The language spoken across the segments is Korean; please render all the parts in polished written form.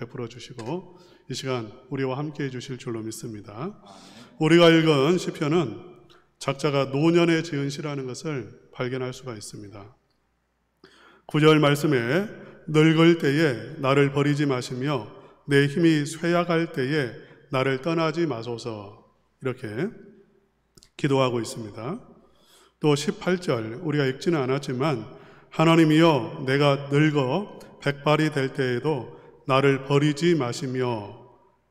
베풀어 주시고 이 시간 우리와 함께 해주실 줄로 믿습니다. 우리가 읽은 시편은 작자가 노년에 지은 시라는 것을 발견할 수가 있습니다. 9절 말씀에 늙을 때에 나를 버리지 마시며 내 힘이 쇠약할 때에 나를 떠나지 마소서, 이렇게 기도하고 있습니다. 또 18절 우리가 읽지는 않았지만 하나님이여 내가 늙어 백발이 될 때에도 나를 버리지 마시며,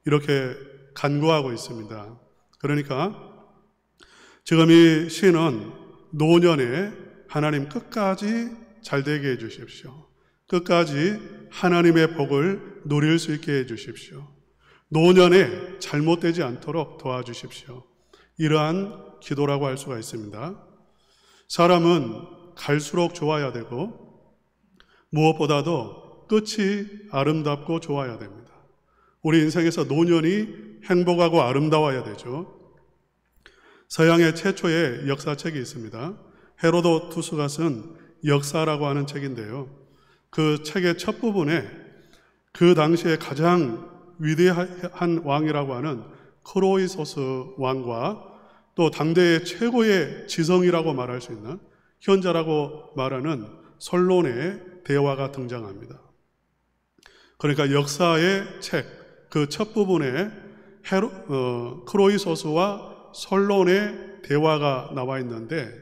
이렇게 간구하고 있습니다. 그러니까 지금 이 시는 노년에 하나님 끝까지 잘되게 해주십시오. 끝까지 하나님의 복을 누릴 수 있게 해주십시오. 노년에 잘못되지 않도록 도와주십시오. 이러한 기도라고 할 수가 있습니다. 사람은 갈수록 좋아야 되고 무엇보다도 끝이 아름답고 좋아야 됩니다. 우리 인생에서 노년이 행복하고 아름다워야 되죠. 서양의 최초의 역사책이 있습니다. 헤로도투스가 쓴 역사라고 하는 책인데요, 그 책의 첫 부분에 그 당시에 가장 위대한 왕이라고 하는 크로이소스 왕과 또 당대의 최고의 지성이라고 말할 수 있는 현자라고 말하는 솔론의 대화가 등장합니다. 그러니까 역사의 책 그 첫 부분에 크로이소스와 솔론의 대화가 나와 있는데,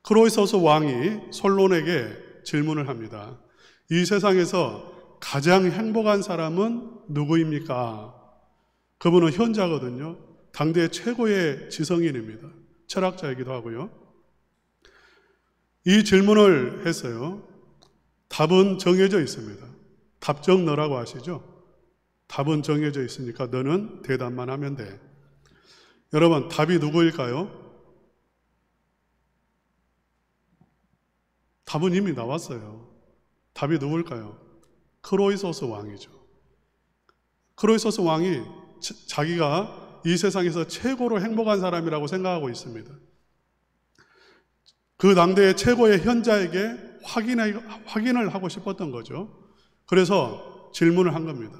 크로이소스 왕이 솔론에게 질문을 합니다. 이 세상에서 가장 행복한 사람은 누구입니까? 그분은 현자거든요. 당대 최고의 지성인입니다. 철학자이기도 하고요. 이 질문을 했어요. 답은 정해져 있습니다. 답정 너라고 아시죠? 답은 정해져 있으니까 너는 대답만 하면 돼. 여러분, 답이 누구일까요? 답은 이미 나왔어요. 답이 누굴까요? 크로이소스 왕이죠. 크로이소스 왕이 자기가 이 세상에서 최고로 행복한 사람이라고 생각하고 있습니다. 그 당대의 최고의 현자에게 확인을 하고 싶었던 거죠. 그래서 질문을 한 겁니다.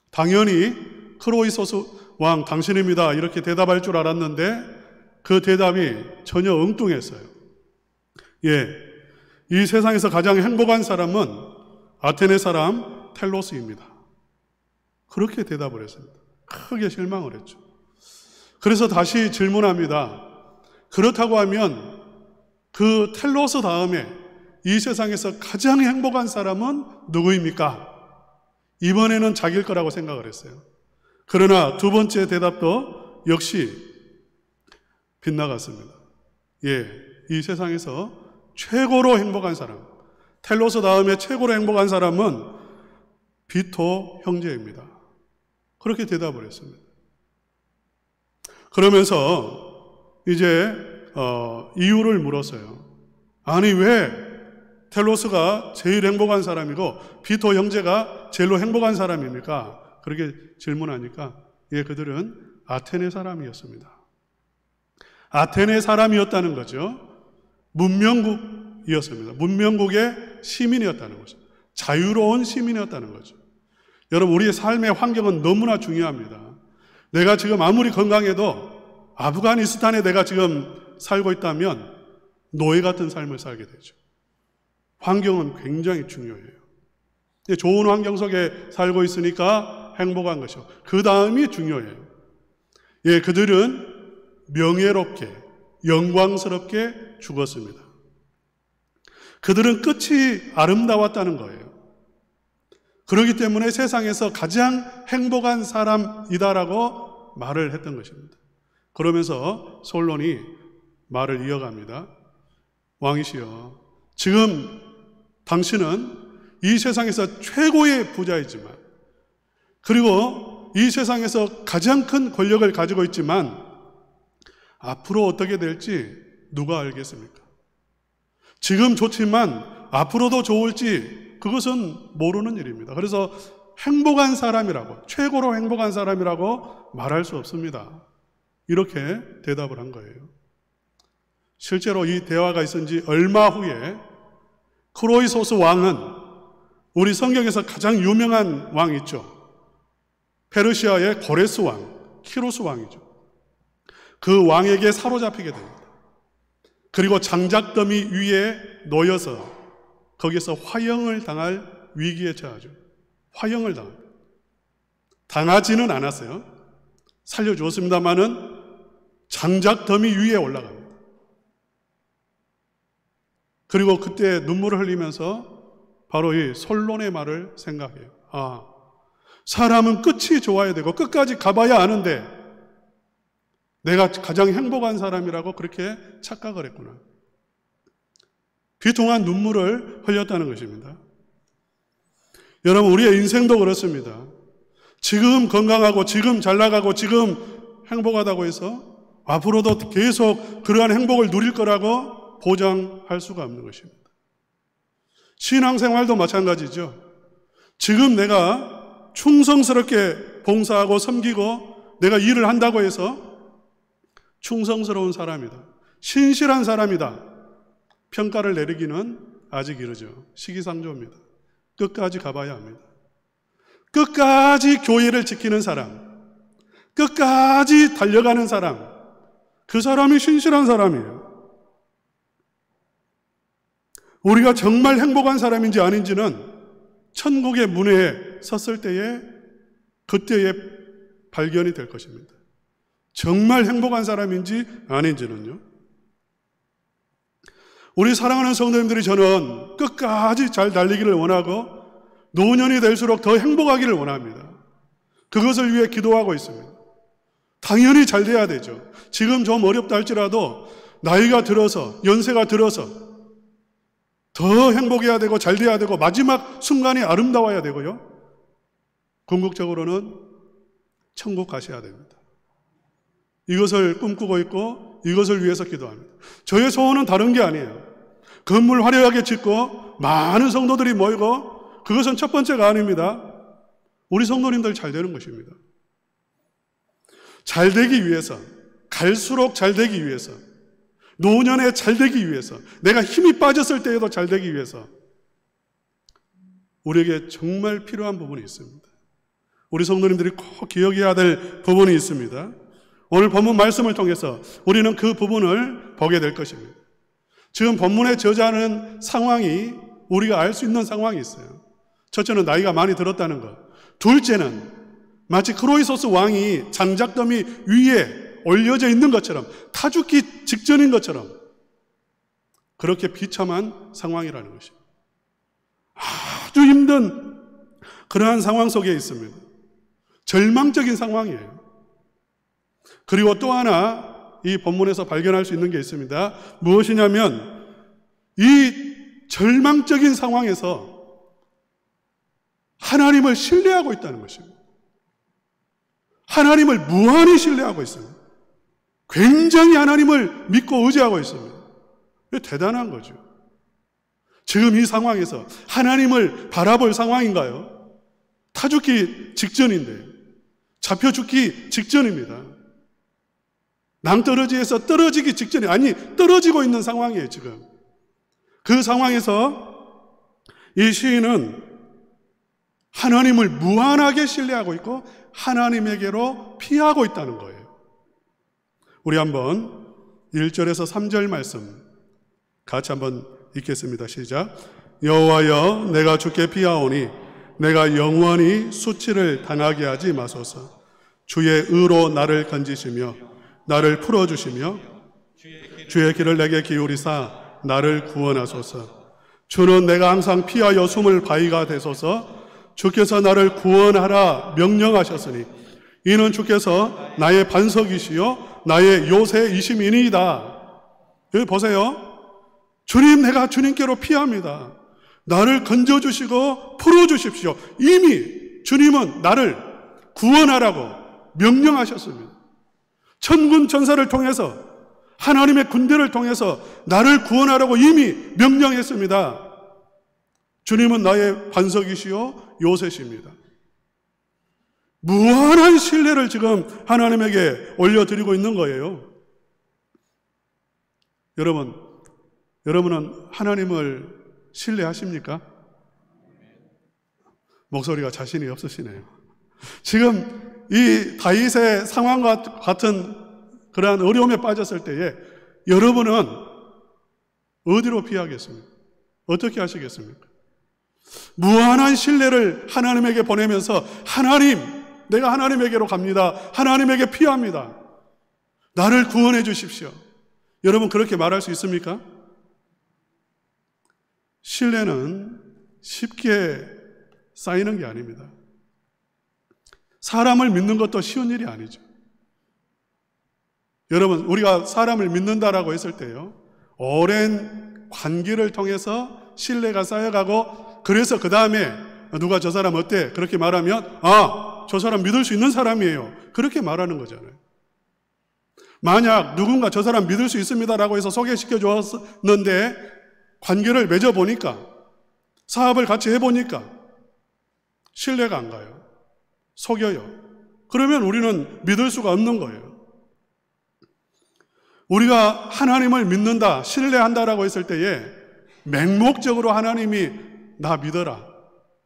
당연히 크로이소스 왕 당신입니다, 이렇게 대답할 줄 알았는데 그 대답이 전혀 엉뚱했어요. 예, 이 세상에서 가장 행복한 사람은 아테네 사람 텔로스입니다. 그렇게 대답을 했습니다. 크게 실망을 했죠. 그래서 다시 질문합니다. 그렇다고 하면 그 텔로스 다음에 이 세상에서 가장 행복한 사람은 누구입니까? 이번에는 자기일 거라고 생각을 했어요. 그러나 두 번째 대답도 역시 빗나갔습니다. 예, 이 세상에서 최고로 행복한 사람, 텔로스 다음에 최고로 행복한 사람은 비토 형제입니다. 그렇게 대답을 했습니다. 그러면서 이제 이유를 물었어요. 아니, 왜 텔로스가 제일 행복한 사람이고 비토 형제가 제일로 행복한 사람입니까? 그렇게 질문하니까 예, 그들은 아테네 사람이었습니다. 아테네 사람이었다는 거죠. 문명국이었습니다. 문명국의 시민이었다는 거죠. 자유로운 시민이었다는 거죠. 여러분, 우리의 삶의 환경은 너무나 중요합니다. 내가 지금 아무리 건강해도 아프가니스탄에 내가 지금 살고 있다면 노예 같은 삶을 살게 되죠. 환경은 굉장히 중요해요. 좋은 환경 속에 살고 있으니까 행복한 것이요. 그 다음이 중요해요. 예, 그들은 명예롭게, 영광스럽게 죽었습니다. 그들은 끝이 아름다웠다는 거예요. 그렇기 때문에 세상에서 가장 행복한 사람이다라고 말을 했던 것입니다. 그러면서 솔론이 말을 이어갑니다. 왕이시여, 지금 당신은 이 세상에서 최고의 부자이지만, 그리고 이 세상에서 가장 큰 권력을 가지고 있지만 앞으로 어떻게 될지 누가 알겠습니까? 지금 좋지만 앞으로도 좋을지 그것은 모르는 일입니다. 그래서 행복한 사람이라고, 최고로 행복한 사람이라고 말할 수 없습니다. 이렇게 대답을 한 거예요. 실제로 이 대화가 있은 지 얼마 후에 크로이소스 왕은 우리 성경에서 가장 유명한 왕이 있죠. 페르시아의 고레스 왕, 키로스 왕이죠. 그 왕에게 사로잡히게 됩니다. 그리고 장작더미 위에 놓여서 거기서 화형을 당할 위기에 처하죠. 화형을 당합니다. 당하지는 않았어요. 살려주었습니다마는 장작더미 위에 올라갑니다. 그리고 그때 눈물을 흘리면서 바로 이 솔론의 말을 생각해요. 아, 사람은 끝이 좋아야 되고 끝까지 가봐야 아는데 내가 가장 행복한 사람이라고 그렇게 착각을 했구나. 비통한 눈물을 흘렸다는 것입니다. 여러분, 우리의 인생도 그렇습니다. 지금 건강하고 지금 잘 나가고 지금 행복하다고 해서 앞으로도 계속 그러한 행복을 누릴 거라고 보장할 수가 없는 것입니다. 신앙생활도 마찬가지죠. 지금 내가 충성스럽게 봉사하고 섬기고 내가 일을 한다고 해서 충성스러운 사람이다, 신실한 사람이다 평가를 내리기는 아직 이르죠. 시기상조입니다. 끝까지 가봐야 합니다. 끝까지 교회를 지키는 사람, 끝까지 달려가는 사람, 그 사람이 신실한 사람이에요. 우리가 정말 행복한 사람인지 아닌지는 천국의 문에 섰을 때에 그때에 발견이 될 것입니다. 정말 행복한 사람인지 아닌지는요. 우리 사랑하는 성도님들이 저는 끝까지 잘 달리기를 원하고 노년이 될수록 더 행복하기를 원합니다. 그것을 위해 기도하고 있습니다. 당연히 잘 돼야 되죠. 지금 좀 어렵다 할지라도 나이가 들어서, 연세가 들어서 더 행복해야 되고 잘 돼야 되고 마지막 순간이 아름다워야 되고요. 궁극적으로는 천국 가셔야 됩니다. 이것을 꿈꾸고 있고 이것을 위해서 기도합니다. 저의 소원은 다른 게 아니에요. 건물 화려하게 짓고 많은 성도들이 모이고 그것은 첫 번째가 아닙니다. 우리 성도님들 잘 되는 것입니다. 잘 되기 위해서, 갈수록 잘 되기 위해서, 노년에 잘 되기 위해서, 내가 힘이 빠졌을 때에도 잘 되기 위해서 우리에게 정말 필요한 부분이 있습니다. 우리 성도님들이 꼭 기억해야 될 부분이 있습니다. 오늘 본문 말씀을 통해서 우리는 그 부분을 보게 될 것입니다. 지금 본문에 저자하는 상황이 우리가 알 수 있는 상황이 있어요. 첫째는 나이가 많이 들었다는 것. 둘째는 마치 크로이소스 왕이 장작더미 위에 올려져 있는 것처럼, 타 죽기 직전인 것처럼 그렇게 비참한 상황이라는 것입니다. 아주 힘든 그러한 상황 속에 있습니다. 절망적인 상황이에요. 그리고 또 하나 이 본문에서 발견할 수 있는 게 있습니다. 무엇이냐면 이 절망적인 상황에서 하나님을 신뢰하고 있다는 것입니다. 하나님을 무한히 신뢰하고 있습니다. 굉장히 하나님을 믿고 의지하고 있습니다. 대단한 거죠. 지금 이 상황에서 하나님을 바라볼 상황인가요? 타 죽기 직전인데, 잡혀 죽기 직전입니다. 낭떠러지에서 떨어지기 직전에, 아니 떨어지고 있는 상황이에요. 지금 그 상황에서 이 시인은 하나님을 무한하게 신뢰하고 있고 하나님에게로 피하고 있다는 거예요. 우리 한번 1절에서 3절 말씀 같이 한번 읽겠습니다. 시작. 여호와여, 내가 주께 피하오니 내가 영원히 수치를 당하게 하지 마소서. 주의 의로 나를 건지시며 나를 풀어주시며 주의 길을 내게 기울이사 나를 구원하소서. 주는 내가 항상 피하여 숨을 바위가 되소서. 주께서 나를 구원하라 명령하셨으니 이는 주께서 나의 반석이시요 나의 요새이심이니이다. 여기 보세요. 주님, 내가 주님께로 피합니다. 나를 건져주시고 풀어주십시오. 이미 주님은 나를 구원하라고 명령하셨습니다. 천군 천사를 통해서, 하나님의 군대를 통해서 나를 구원하라고 이미 명령했습니다. 주님은 나의 반석이시요 요새십니다. 무한한 신뢰를 지금 하나님에게 올려드리고 있는 거예요. 여러분은 하나님을 신뢰하십니까? 목소리가 자신이 없으시네요. 지금 이 다윗의 상황과 같은 그러한 어려움에 빠졌을 때에 여러분은 어디로 피하겠습니까? 어떻게 하시겠습니까? 무한한 신뢰를 하나님에게 보내면서 하나님, 내가 하나님에게로 갑니다. 하나님에게 피합니다. 나를 구원해 주십시오. 여러분 그렇게 말할 수 있습니까? 신뢰는 쉽게 쌓이는 게 아닙니다. 사람을 믿는 것도 쉬운 일이 아니죠. 여러분, 우리가 사람을 믿는다라고 했을 때요, 오랜 관계를 통해서 신뢰가 쌓여가고, 그래서 그 다음에 누가 저 사람 어때? 그렇게 말하면, 저 사람 믿을 수 있는 사람이에요. 그렇게 말하는 거잖아요. 만약 누군가 저 사람 믿을 수 있습니다라고 해서 소개시켜 주었는데 관계를 맺어보니까, 사업을 같이 해보니까 신뢰가 안 가요. 속여요. 그러면 우리는 믿을 수가 없는 거예요. 우리가 하나님을 믿는다, 신뢰한다라고 했을 때에 맹목적으로 하나님이 나 믿어라,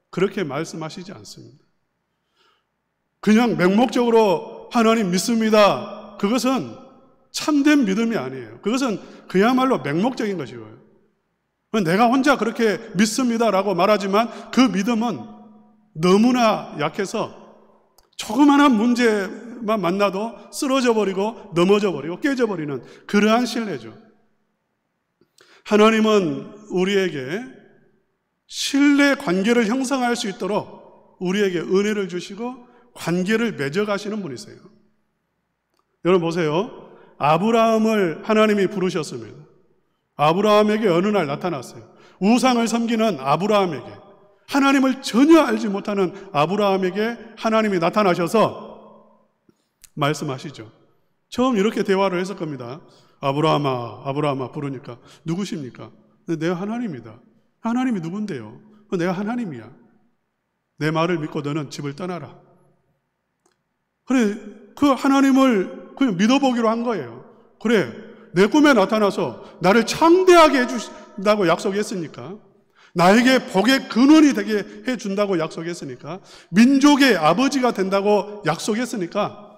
그렇게 말씀하시지 않습니다. 그냥 맹목적으로 하나님 믿습니다, 그것은 참된 믿음이 아니에요. 그것은 그야말로 맹목적인 것이고요. 내가 혼자 그렇게 믿습니다라고 말하지만 그 믿음은 너무나 약해서 조그마한 문제만 만나도 쓰러져 버리고 넘어져 버리고 깨져 버리는 그러한 신뢰죠. 하나님은 우리에게 신뢰 관계를 형성할 수 있도록 우리에게 은혜를 주시고 관계를 맺어가시는 분이세요. 여러분 보세요. 아브라함을 하나님이 부르셨습니다. 아브라함에게 어느 날 나타났어요. 우상을 섬기는 아브라함에게, 하나님을 전혀 알지 못하는 아브라함에게 하나님이 나타나셔서 말씀하시죠. 처음 이렇게 대화를 했을 겁니다. 아브라함아, 아브라함아 부르니까 누구십니까? 내가 하나님이다. 하나님이 누군데요? 내가 하나님이야. 내 말을 믿고 너는 집을 떠나라. 그래, 그 하나님을 그냥 믿어보기로 한 거예요. 그래, 내 꿈에 나타나서 나를 창대하게 해주신다고 약속했으니까, 나에게 복의 근원이 되게 해준다고 약속했으니까, 민족의 아버지가 된다고 약속했으니까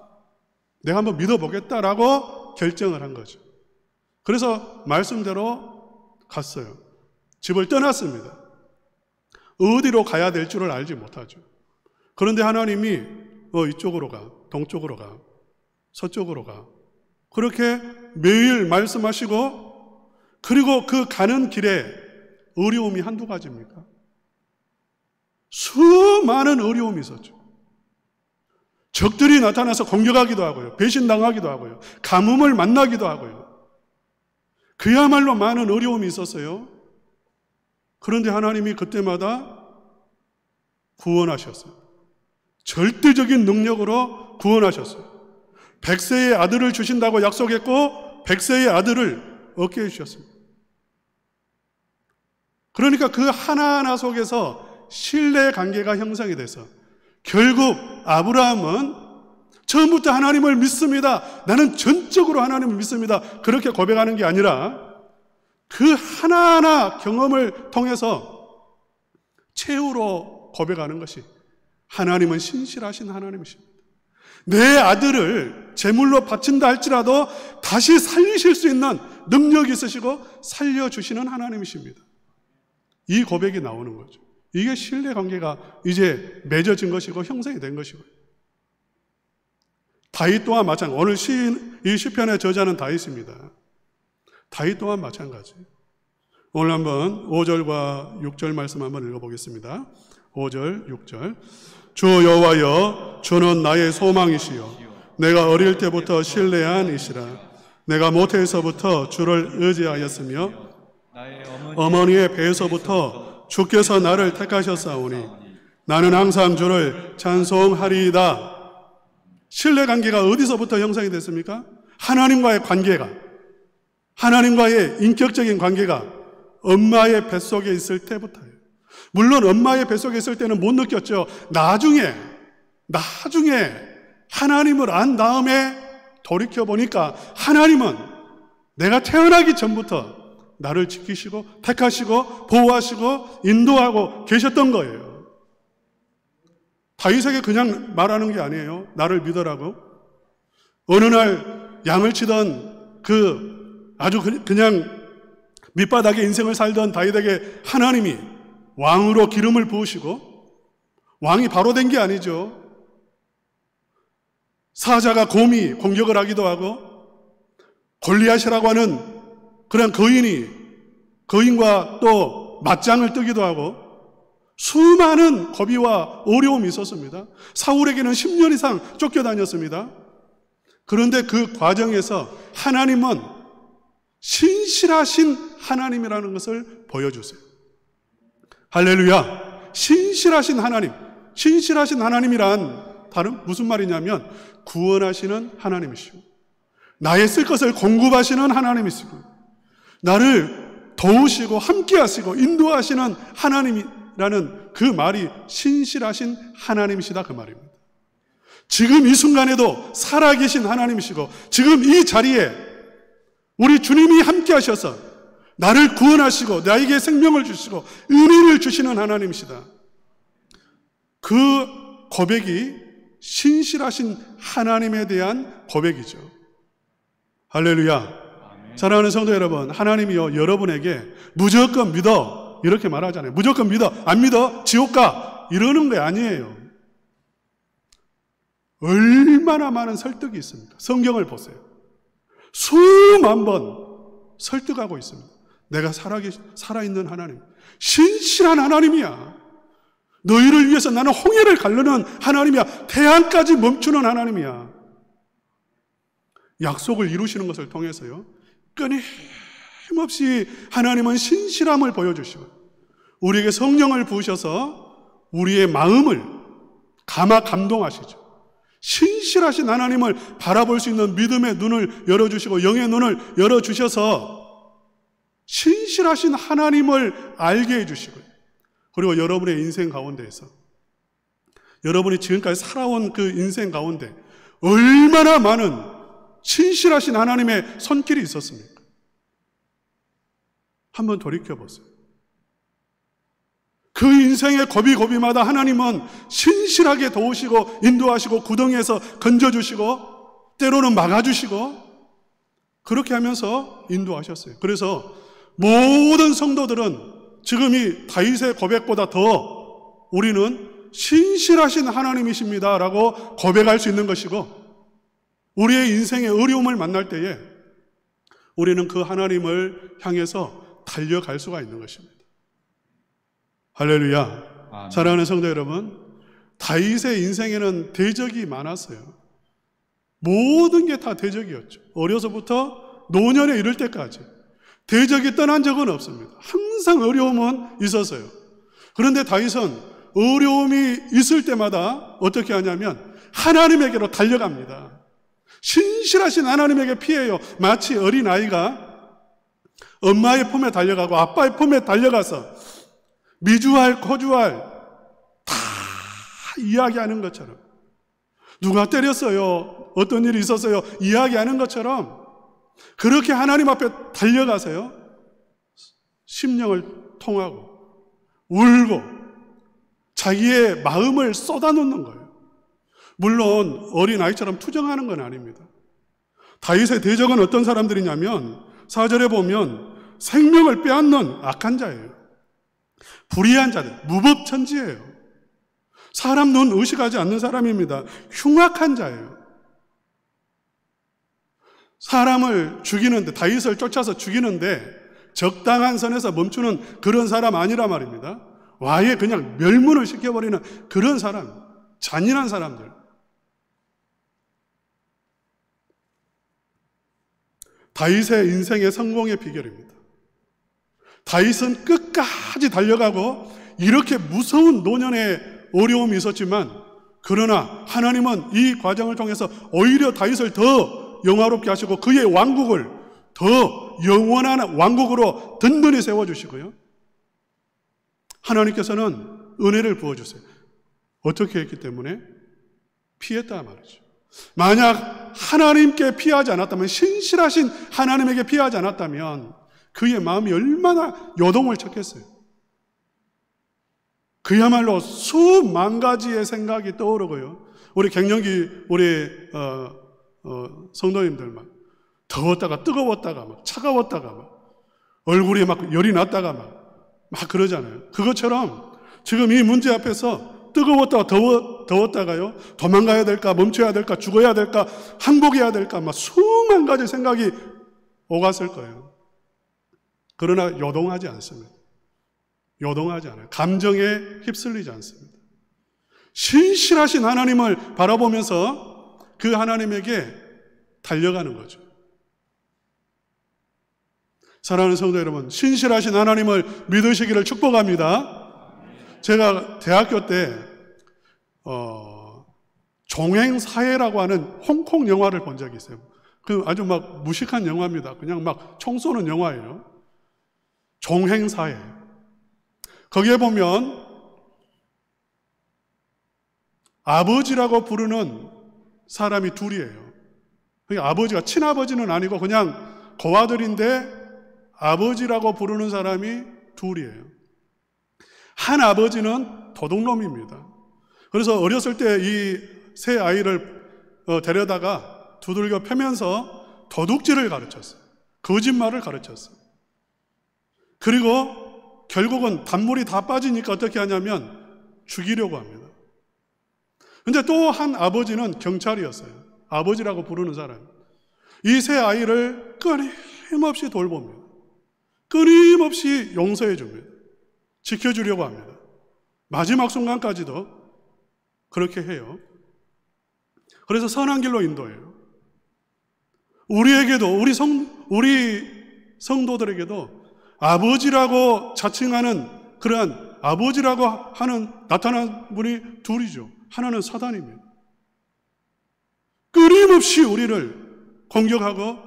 내가 한번 믿어보겠다라고 결정을 한 거죠. 그래서 말씀대로 갔어요. 집을 떠났습니다. 어디로 가야 될 줄을 알지 못하죠. 그런데 하나님이 이쪽으로 가, 동쪽으로 가, 서쪽으로 가, 그렇게 매일 말씀하시고, 그리고 그 가는 길에 어려움이 한두 가지입니까? 수많은 어려움이 있었죠. 적들이 나타나서 공격하기도 하고요, 배신당하기도 하고요, 가뭄을 만나기도 하고요. 그야말로 많은 어려움이 있었어요. 그런데 하나님이 그때마다 구원하셨어요. 절대적인 능력으로 구원하셨어요. 100세의 아들을 주신다고 약속했고 100세의 아들을 얻게 해주셨습니다. 그러니까 그 하나하나 속에서 신뢰 관계가 형성이 돼서 결국 아브라함은 처음부터 하나님을 믿습니다, 나는 전적으로 하나님을 믿습니다, 그렇게 고백하는 게 아니라 그 하나하나 경험을 통해서 최후로 고백하는 것이 하나님은 신실하신 하나님이십니다. 내 아들을 제물로 바친다 할지라도 다시 살리실 수 있는 능력이 있으시고 살려주시는 하나님이십니다. 이 고백이 나오는 거죠. 이게 신뢰관계가 이제 맺어진 것이고 형성이 된 것이고요. 다윗 또한 마찬가지. 오늘 이 시편의 저자는 다윗입니다. 다윗 또한 마찬가지. 오늘 한번 5절과 6절 말씀 한번 읽어보겠습니다. 5절, 6절. 주 여호와여, 주는 나의 소망이시요 내가 어릴 때부터 신뢰한 이시라. 내가 모태에서부터 주를 의지하였으며 어머니의 배에서부터 주께서 나를 택하셨사오니 나는 항상 주를 찬송하리이다. 신뢰관계가 어디서부터 형성이 됐습니까? 하나님과의 관계가, 하나님과의 인격적인 관계가 엄마의 뱃속에 있을 때부터예요. 물론 엄마의 뱃속에 있을 때는 못 느꼈죠. 나중에 하나님을 안 다음에 돌이켜보니까 하나님은 내가 태어나기 전부터 나를 지키시고 택하시고 보호하시고 인도하고 계셨던 거예요. 다윗에게 그냥 말하는 게 아니에요. 나를 믿어라고. 어느 날 양을 치던 아주 그냥 밑바닥에 인생을 살던 다윗에게 하나님이 왕으로 기름을 부으시고, 왕이 바로 된 게 아니죠. 사자가 곰이 공격을 하기도 하고, 골리앗이라고 하는 그런 거인과 또 맞짱을 뜨기도 하고, 수많은 고비와 어려움이 있었습니다. 사울에게는 10년 이상 쫓겨다녔습니다. 그런데 그 과정에서 하나님은 신실하신 하나님이라는 것을 보여주세요. 할렐루야. 신실하신 하나님. 신실하신 하나님이란 다른 무슨 말이냐면 구원하시는 하나님이시고, 나의 쓸 것을 공급하시는 하나님이시고, 나를 도우시고 함께 하시고 인도하시는 하나님이라는 그 말이 신실하신 하나님이시다, 그 말입니다. 지금 이 순간에도 살아계신 하나님이시고, 지금 이 자리에 우리 주님이 함께 하셔서 나를 구원하시고 나에게 생명을 주시고 은혜를 주시는 하나님이시다. 그 고백이 신실하신 하나님에 대한 고백이죠. 할렐루야. 아멘. 사랑하는 성도 여러분, 하나님이요 여러분에게 무조건 믿어 이렇게 말하잖아요. 무조건 믿어, 안 믿어 지옥 가 이러는 게 아니에요. 얼마나 많은 설득이 있습니까? 성경을 보세요. 수만 번 설득하고 있습니다. 내가 살아있는 하나님, 신실한 하나님이야. 너희를 위해서 나는 홍해를 가르는 하나님이야. 태양까지 멈추는 하나님이야. 약속을 이루시는 것을 통해서요, 끊임없이 하나님은 신실함을 보여주시고 우리에게 성령을 부으셔서 우리의 마음을 감동하시죠. 신실하신 하나님을 바라볼 수 있는 믿음의 눈을 열어주시고 영의 눈을 열어주셔서 신실하신 하나님을 알게 해주시고요. 그리고 여러분의 인생 가운데에서 여러분이 지금까지 살아온 그 인생 가운데 얼마나 많은 신실하신 하나님의 손길이 있었습니까? 한번 돌이켜보세요. 그 인생의 고비고비마다 하나님은 신실하게 도우시고 인도하시고 구덩이에서 건져주시고 때로는 막아주시고 그렇게 하면서 인도하셨어요. 그래서 모든 성도들은 지금 이 다윗의 고백보다 더 우리는 신실하신 하나님이십니다 라고 고백할 수 있는 것이고, 우리의 인생의 어려움을 만날 때에 우리는 그 하나님을 향해서 달려갈 수가 있는 것입니다. 할렐루야. 아멘. 사랑하는 성도 여러분, 다윗의 인생에는 대적이 많았어요. 모든 게 다 대적이었죠. 어려서부터 노년에 이를 때까지 대적이 떠난 적은 없습니다. 항상 어려움은 있었어요. 그런데 다윗은 어려움이 있을 때마다 어떻게 하냐면 하나님에게로 달려갑니다. 신실하신 하나님에게 피해요. 마치 어린아이가 엄마의 품에 달려가고 아빠의 품에 달려가서 미주알, 코주알 다 이야기하는 것처럼, 누가 때렸어요, 어떤 일이 있었어요 이야기하는 것처럼 그렇게 하나님 앞에 달려가세요. 심령을 통하고 울고 자기의 마음을 쏟아놓는 거예요. 물론 어린아이처럼 투정하는 건 아닙니다. 다윗의 대적은 어떤 사람들이냐면 4절에 보면 생명을 빼앗는 악한 자예요. 불의한 자들, 무법천지예요. 사람 눈 의식하지 않는 사람입니다. 흉악한 자예요. 사람을 죽이는데, 다윗을 쫓아서 죽이는데 적당한 선에서 멈추는 그런 사람 아니라 말입니다. 아예 그냥 멸문을 시켜버리는 그런 사람, 잔인한 사람들. 다윗의 인생의 성공의 비결입니다. 다윗은 끝까지 달려가고 이렇게 무서운 노년의 어려움이 있었지만, 그러나 하나님은 이 과정을 통해서 오히려 다윗을 더 영화롭게 하시고 그의 왕국을 더 영원한 왕국으로 든든히 세워주시고요, 하나님께서는 은혜를 부어주세요. 어떻게 했기 때문에? 피했다 말이죠. 만약 하나님께 피하지 않았다면, 신실하신 하나님에게 피하지 않았다면 그의 마음이 얼마나 요동을 쳤겠어요. 그야말로 수만 가지의 생각이 떠오르고요. 우리 갱년기 우리 성도님들 막 더웠다가 뜨거웠다가 막 차가웠다가 막 얼굴이 막 열이 났다가 막 그러잖아요. 그것처럼 지금 이 문제 앞에서 뜨거웠다가 더웠다가요, 도망가야 될까, 멈춰야 될까, 죽어야 될까, 항복해야 될까, 막 수만 가지 생각이 오갔을 거예요. 그러나 요동하지 않습니다. 요동하지 않아요. 감정에 휩쓸리지 않습니다. 신실하신 하나님을 바라보면서 그 하나님에게 달려가는 거죠. 사랑하는 성도 여러분, 신실하신 하나님을 믿으시기를 축복합니다. 제가 대학교 때 종행사회라고 하는 홍콩 영화를 본 적이 있어요. 그 아주 막 무식한 영화입니다. 그냥 막 총 쏘는 영화예요. 종행사회. 거기에 보면 아버지라고 부르는 사람이 둘이에요. 아버지가 친아버지는 아니고 그냥 고아들인데 아버지라고 부르는 사람이 둘이에요. 한 아버지는 도둑놈입니다. 그래서 어렸을 때 이 세 아이를 데려다가 두들겨 패면서 도둑질을 가르쳤어요. 거짓말을 가르쳤어요. 그리고 결국은 단물이 다 빠지니까 어떻게 하냐면 죽이려고 합니다. 근데 또 한 아버지는 경찰이었어요. 아버지라고 부르는 사람. 이 세 아이를 끊임없이 돌봅니다. 끊임없이 용서해 줍니다. 지켜주려고 합니다. 마지막 순간까지도 그렇게 해요. 그래서 선한 길로 인도해요. 우리에게도, 우리 성도들에게도 아버지라고 자칭하는 그러한 아버지라고 하는 나타난 분이 둘이죠. 하나는 사단입니다. 끊임없이 우리를 공격하고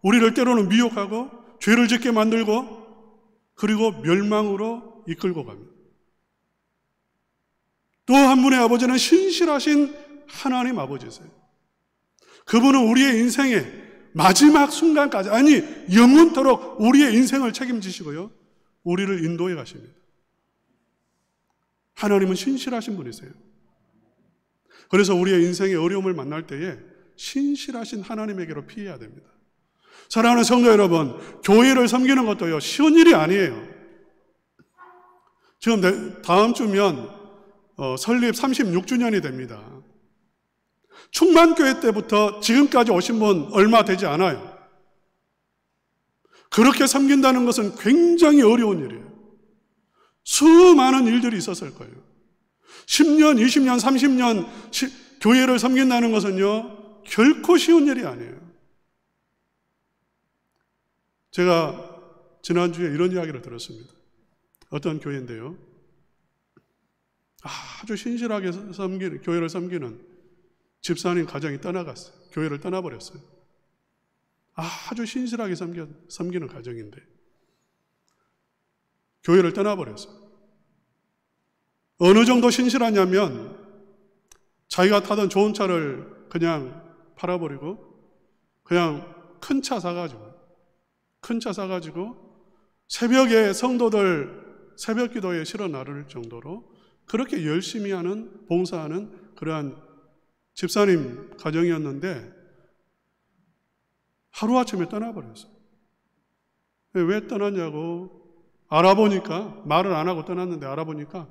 우리를 때로는 미혹하고 죄를 짓게 만들고 그리고 멸망으로 이끌고 갑니다. 또 한 분의 아버지는 신실하신 하나님 아버지세요. 그분은 우리의 인생의 마지막 순간까지, 아니 영원토록 우리의 인생을 책임지시고요, 우리를 인도해 가십니다. 하나님은 신실하신 분이세요. 그래서 우리의 인생의 어려움을 만날 때에 신실하신 하나님에게로 피해야 됩니다. 사랑하는 성도 여러분, 교회를 섬기는 것도요 쉬운 일이 아니에요. 지금 다음 주면 설립 36주년이 됩니다. 충만교회 때부터 지금까지 오신 분 얼마 되지 않아요. 그렇게 섬긴다는 것은 굉장히 어려운 일이에요. 수많은 일들이 있었을 거예요. 10년, 20년, 30년 교회를 섬긴다는 것은요 결코 쉬운 일이 아니에요. 제가 지난주에 이런 이야기를 들었습니다. 어떤 교회인데요, 아주 신실하게 교회를 섬기는 집사님 가정이 떠나갔어요. 교회를 떠나버렸어요. 아주 신실하게 섬기는 가정인데 교회를 떠나버렸어요. 어느 정도 신실하냐면 자기가 타던 좋은 차를 그냥 팔아버리고 그냥 큰 차 사가지고 새벽에 성도들 새벽 기도에 실어 나를 정도로 그렇게 열심히 하는, 봉사하는 그러한 집사님 가정이었는데 하루아침에 떠나버렸어요. 왜 떠났냐고 알아보니까, 말을 안 하고 떠났는데 알아보니까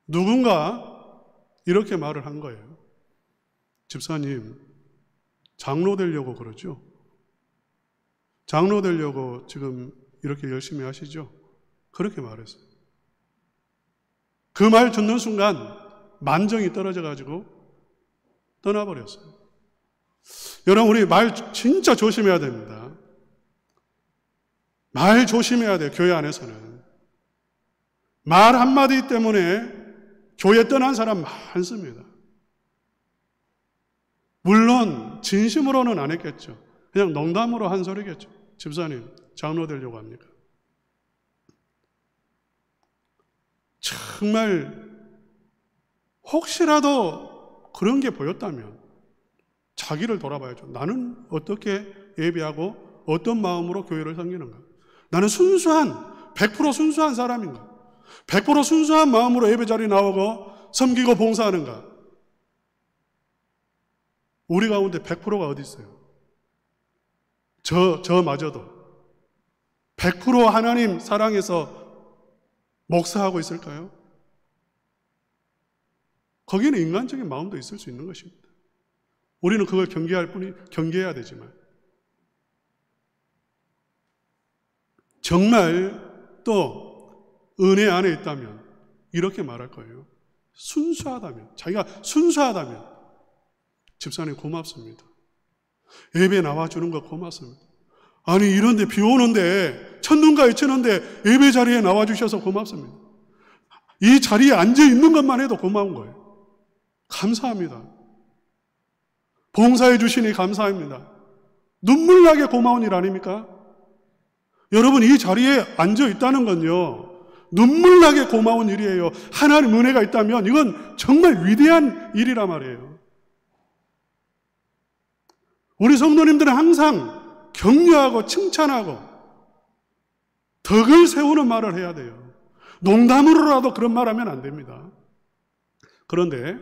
누군가 이렇게 말을 한 거예요. 집사님, 장로 되려고 그러죠? 장로 되려고 지금 이렇게 열심히 하시죠? 그렇게 말했어요. 그 말 듣는 순간 만정이 떨어져가지고 떠나버렸어요. 여러분, 우리 말 진짜 조심해야 됩니다. 말 조심해야 돼요. 교회 안에서는. 말 한마디 때문에 교회 떠난 사람 많습니다. 물론 진심으로는 안 했겠죠. 그냥 농담으로 한 소리겠죠. 집사님, 장로 되려고 합니까? 정말 혹시라도 그런 게 보였다면 자기를 돌아봐야죠. 나는 어떻게 예배하고 어떤 마음으로 교회를 섬기는가? 나는 100% 순수한 사람인가? 100% 순수한 마음으로 예배 자리에 나오고 섬기고 봉사하는가? 우리 가운데 100%가 어디 있어요? 저마저도 100% 하나님 사랑해서 목사하고 있을까요? 거기는 인간적인 마음도 있을 수 있는 것입니다. 우리는 그걸 경계해야 되지만 정말 또 은혜 안에 있다면 이렇게 말할 거예요. 순수하다면, 자기가 순수하다면 집사님 고맙습니다. 예배 나와주는 거 고맙습니다. 아니 이런데 비 오는데 천둥가에 치는데 예배 자리에 나와주셔서 고맙습니다. 이 자리에 앉아있는 것만 해도 고마운 거예요. 감사합니다. 봉사해 주시니 감사합니다. 눈물나게 고마운 일 아닙니까? 여러분 이 자리에 앉아있다는 건요 눈물나게 고마운 일이에요. 하나님 은혜가 있다면 이건 정말 위대한 일이란 말이에요. 우리 성도님들은 항상 격려하고 칭찬하고 덕을 세우는 말을 해야 돼요. 농담으로라도 그런 말 하면 안 됩니다. 그런데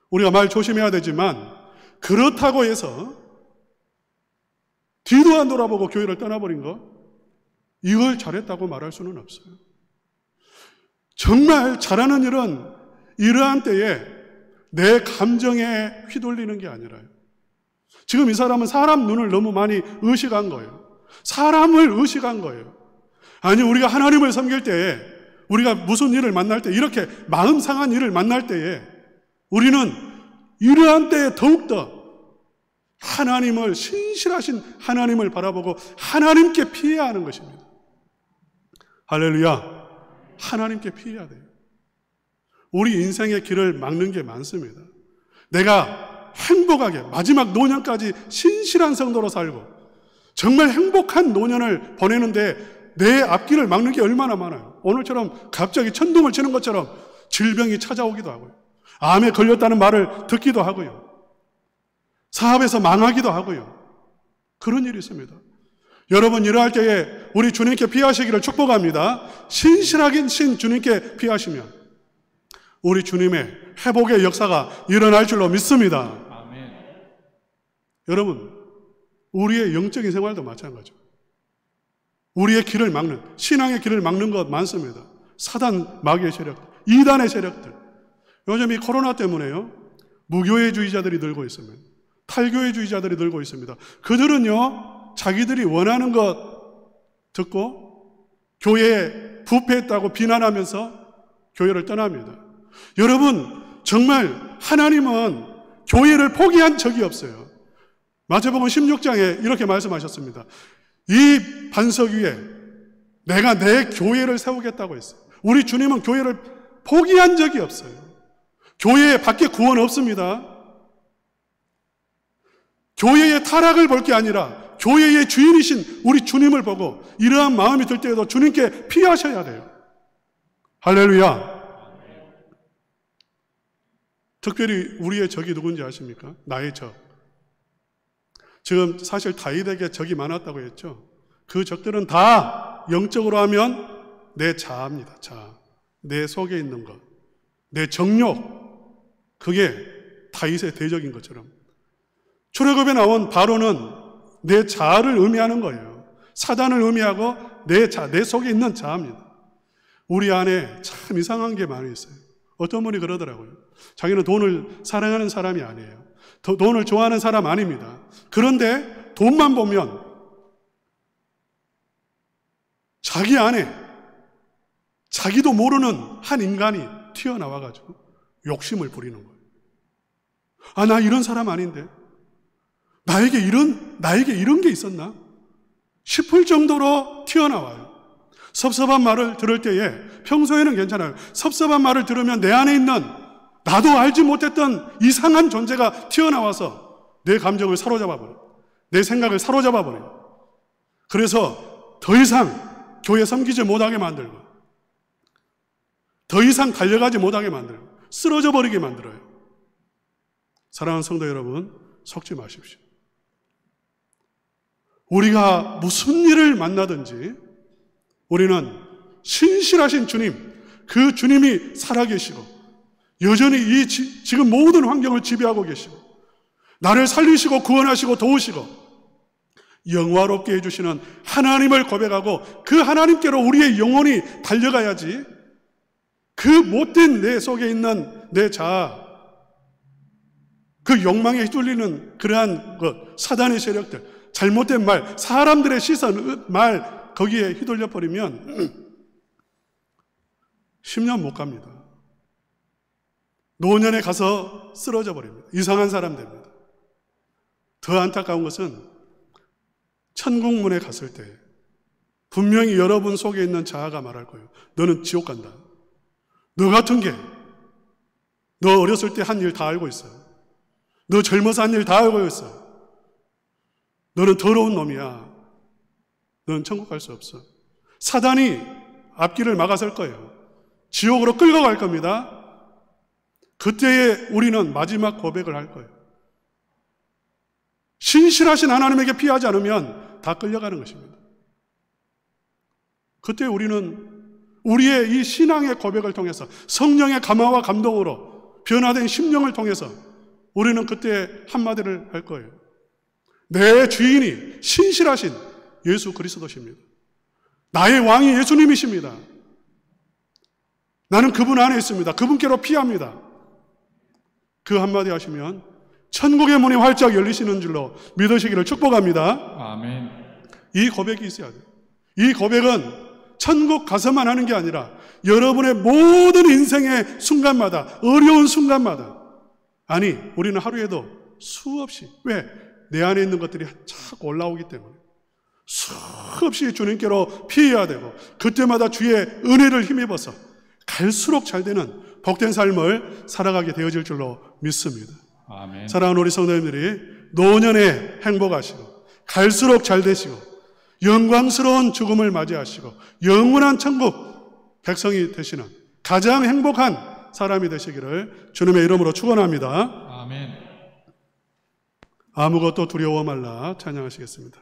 우리가 말 조심해야 되지만 그렇다고 해서 뒤도 안 돌아보고 교회를 떠나버린 거 이걸 잘했다고 말할 수는 없어요. 정말 잘하는 일은 이러한 때에 내 감정에 휘둘리는 게 아니라요. 지금 이 사람은 사람 눈을 너무 많이 의식한 거예요. 사람을 의식한 거예요. 아니 우리가 하나님을 섬길 때에 우리가 무슨 일을 만날 때 이렇게 마음 상한 일을 만날 때에 우리는 이러한 때에 더욱더 하나님을 신실하신 하나님을 바라보고 하나님께 피해야 하는 것입니다. 할렐루야. 하나님께 피해야 돼요. 우리 인생의 길을 막는 게 많습니다. 내가 행복하게 마지막 노년까지 신실한 성도로 살고 정말 행복한 노년을 보내는데 내 앞길을 막는 게 얼마나 많아요. 오늘처럼 갑자기 천둥을 치는 것처럼 질병이 찾아오기도 하고요. 암에 걸렸다는 말을 듣기도 하고요. 사업에서 망하기도 하고요. 그런 일이 있습니다. 여러분 이러할 때에 우리 주님께 피하시기를 축복합니다. 신실하긴 주님께 피하시면 우리 주님의 회복의 역사가 일어날 줄로 믿습니다. 아멘. 여러분 우리의 영적인 생활도 마찬가지죠. 우리의 길을 막는, 신앙의 길을 막는 것 많습니다. 사단 마귀의 세력들, 이단의 세력들. 요즘 이 코로나 때문에요 무교회주의자들이 늘고 있습니다. 탈교회주의자들이 늘고 있습니다. 그들은요 자기들이 원하는 것 듣고 교회에 부패했다고 비난하면서 교회를 떠납니다. 여러분 정말 하나님은 교회를 포기한 적이 없어요. 마태복음 16장에 이렇게 말씀하셨습니다. 이 반석 위에 내가 내 교회를 세우겠다고 했어요. 우리 주님은 교회를 포기한 적이 없어요. 교회 밖에 구원 없습니다. 교회의 타락을 볼 게 아니라 교회의 주인이신 우리 주님을 보고 이러한 마음이 들 때에도 주님께 피하셔야 돼요. 할렐루야. 특별히 우리의 적이 누군지 아십니까? 나의 적. 지금 사실 다윗에게 적이 많았다고 했죠. 그 적들은 다 영적으로 하면 내 자아입니다. 자아. 내 속에 있는 것. 내 정욕. 그게 다윗의 대적인 것처럼. 출애굽에 나온 바로는 내 자아를 의미하는 거예요. 사단을 의미하고 내 속에 있는 자아입니다. 우리 안에 참 이상한 게 많이 있어요. 어떤 분이 그러더라고요. 자기는 돈을 사랑하는 사람이 아니에요. 돈을 좋아하는 사람 아닙니다. 그런데 돈만 보면 자기 안에 자기도 모르는 한 인간이 튀어나와가지고 욕심을 부리는 거예요. 아, 나 이런 사람 아닌데. 나에게 이런 게 있었나? 싶을 정도로 튀어나와요. 섭섭한 말을 들을 때에 평소에는 괜찮아요. 섭섭한 말을 들으면 내 안에 있는 나도 알지 못했던 이상한 존재가 튀어나와서 내 감정을 사로잡아버려요. 내 생각을 사로잡아버려요. 그래서 더 이상 교회 섬기지 못하게 만들고 더 이상 달려가지 못하게 만들고 쓰러져 버리게 만들어요. 사랑하는 성도 여러분, 속지 마십시오. 우리가 무슨 일을 만나든지 우리는 신실하신 주님, 그 주님이 살아계시고 여전히 지금 모든 환경을 지배하고 계시고 나를 살리시고 구원하시고 도우시고 영화롭게 해주시는 하나님을 고백하고 그 하나님께로 우리의 영혼이 달려가야지 그 못된 내 속에 있는 내 자아, 그 욕망에 휘둘리는 그러한 사단의 세력들, 잘못된 말, 사람들의 시선, 말 거기에 휘둘려 버리면 10년 못 갑니다. 노년에 가서 쓰러져 버립니다. 이상한 사람 됩니다. 더 안타까운 것은 천국문에 갔을 때 분명히 여러분 속에 있는 자아가 말할 거예요. 너는 지옥 간다. 너 같은 게 너 어렸을 때 한 일 다 알고 있어. 너 젊어서 한 일 다 알고 있어. 너는 더러운 놈이야. 너는 천국 갈 수 없어. 사단이 앞길을 막아설 거예요. 지옥으로 끌고 갈 겁니다. 그때에 우리는 마지막 고백을 할 거예요. 신실하신 하나님에게 피하지 않으면 다 끌려가는 것입니다. 그때 우리는 우리의 이 신앙의 고백을 통해서 성령의 감화와 감동으로 변화된 심령을 통해서 우리는 그때 한마디를 할 거예요. 내 주인이 신실하신 예수 그리스도십니다. 나의 왕이 예수님이십니다. 나는 그분 안에 있습니다. 그분께로 피합니다. 그 한마디 하시면 천국의 문이 활짝 열리시는 줄로 믿으시기를 축복합니다. 아멘. 이 고백이 있어야 돼요. 이 고백은 천국 가서만 하는 게 아니라 여러분의 모든 인생의 순간마다, 어려운 순간마다, 아니 우리는 하루에도 수없이, 왜? 내 안에 있는 것들이 자꾸 올라오기 때문에 수없이 주님께로 피해야 되고 그때마다 주의 은혜를 힘입어서 갈수록 잘 되는 복된 삶을 살아가게 되어질 줄로 믿습니다. 아멘. 사랑하는 우리 성도님들이 노년에 행복하시고 갈수록 잘 되시고 영광스러운 죽음을 맞이하시고 영원한 천국 백성이 되시는 가장 행복한 사람이 되시기를 주님의 이름으로 축원합니다. 아멘. 아무것도 두려워 말라 찬양하시겠습니다.